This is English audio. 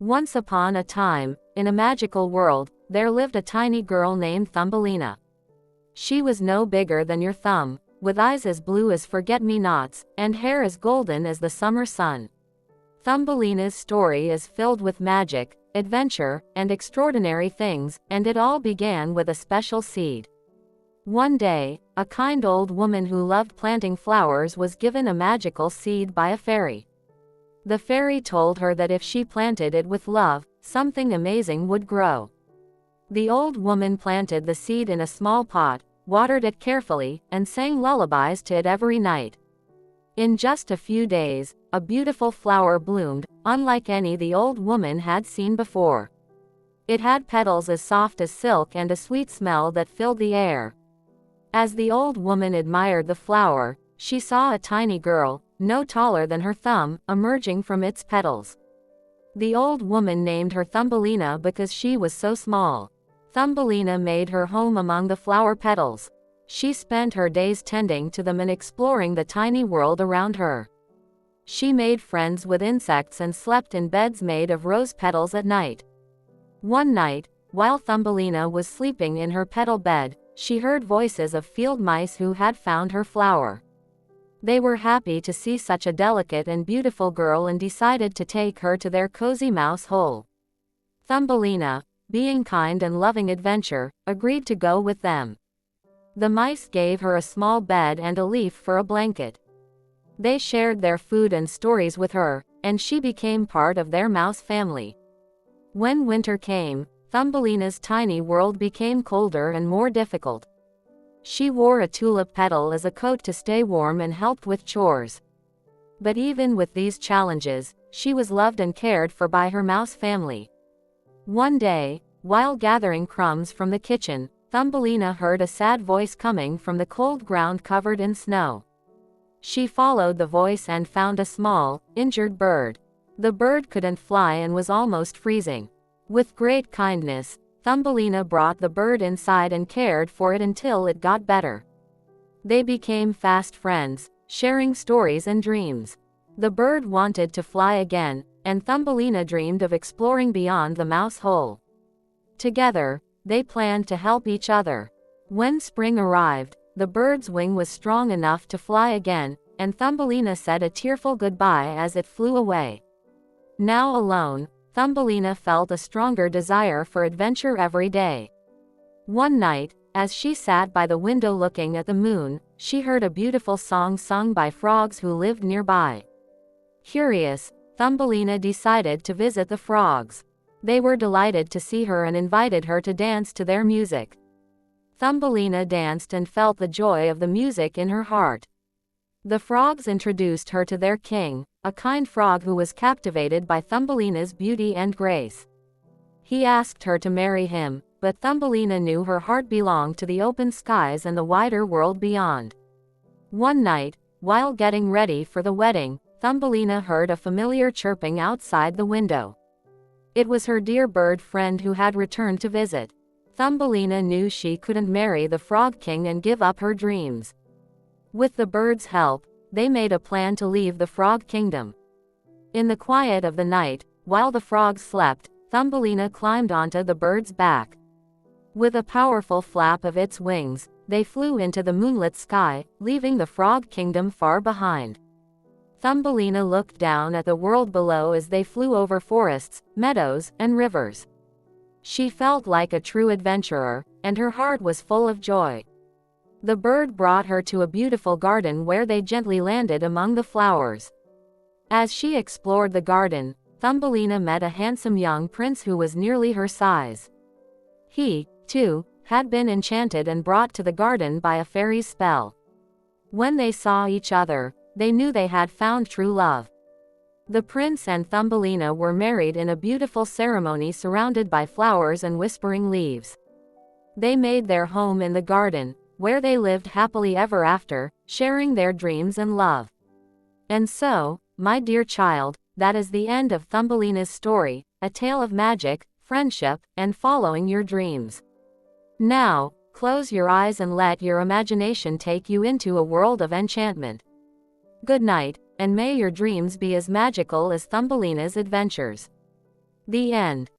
Once upon a time, in a magical world, there lived a tiny girl named Thumbelina. She was no bigger than your thumb, with eyes as blue as forget-me-nots, and hair as golden as the summer sun. Thumbelina's story is filled with magic, adventure, and extraordinary things, and it all began with a special seed. One day, a kind old woman who loved planting flowers was given a magical seed by a fairy. The fairy told her that if she planted it with love, something amazing would grow. The old woman planted the seed in a small pot, watered it carefully, and sang lullabies to it every night. In just a few days, a beautiful flower bloomed, unlike any the old woman had seen before. It had petals as soft as silk and a sweet smell that filled the air. As the old woman admired the flower, she saw a tiny girl, no taller than her thumb, emerging from its petals. The old woman named her Thumbelina because she was so small. Thumbelina made her home among the flower petals. She spent her days tending to them and exploring the tiny world around her. She made friends with insects and slept in beds made of rose petals at night. One night, while Thumbelina was sleeping in her petal bed, she heard voices of field mice who had found her flower. They were happy to see such a delicate and beautiful girl and decided to take her to their cozy mouse hole. Thumbelina, being kind and loving adventure, agreed to go with them. The mice gave her a small bed and a leaf for a blanket. They shared their food and stories with her, and she became part of their mouse family. When winter came, Thumbelina's tiny world became colder and more difficult. She wore a tulip petal as a coat to stay warm and helped with chores. But even with these challenges, she was loved and cared for by her mouse family. One day, while gathering crumbs from the kitchen, Thumbelina heard a sad voice coming from the cold ground covered in snow. She followed the voice and found a small, injured bird. The bird couldn't fly and was almost freezing. With great kindness, Thumbelina brought the bird inside and cared for it until it got better. They became fast friends, sharing stories and dreams. The bird wanted to fly again, and Thumbelina dreamed of exploring beyond the mouse hole. Together, they planned to help each other. When spring arrived, the bird's wing was strong enough to fly again, and Thumbelina said a tearful goodbye as it flew away. Now alone, Thumbelina felt a stronger desire for adventure every day. One night, as she sat by the window looking at the moon, she heard a beautiful song sung by frogs who lived nearby. Curious, Thumbelina decided to visit the frogs. They were delighted to see her and invited her to dance to their music. Thumbelina danced and felt the joy of the music in her heart. The frogs introduced her to their king, a kind frog who was captivated by Thumbelina's beauty and grace. He asked her to marry him, but Thumbelina knew her heart belonged to the open skies and the wider world beyond. One night, while getting ready for the wedding, Thumbelina heard a familiar chirping outside the window. It was her dear bird friend who had returned to visit. Thumbelina knew she couldn't marry the Frog King and give up her dreams. With the bird's help, they made a plan to leave the Frog Kingdom. In the quiet of the night, while the frogs slept, Thumbelina climbed onto the bird's back. With a powerful flap of its wings, they flew into the moonlit sky, leaving the Frog Kingdom far behind. Thumbelina looked down at the world below as they flew over forests, meadows, and rivers. She felt like a true adventurer, and her heart was full of joy. The bird brought her to a beautiful garden where they gently landed among the flowers. As she explored the garden, Thumbelina met a handsome young prince who was nearly her size. He, too, had been enchanted and brought to the garden by a fairy's spell. When they saw each other, they knew they had found true love. The prince and Thumbelina were married in a beautiful ceremony surrounded by flowers and whispering leaves. They made their home in the garden, where they lived happily ever after, sharing their dreams and love. And so, my dear child, that is the end of Thumbelina's story, a tale of magic, friendship, and following your dreams. Now, close your eyes and let your imagination take you into a world of enchantment. Good night, and may your dreams be as magical as Thumbelina's adventures. The end.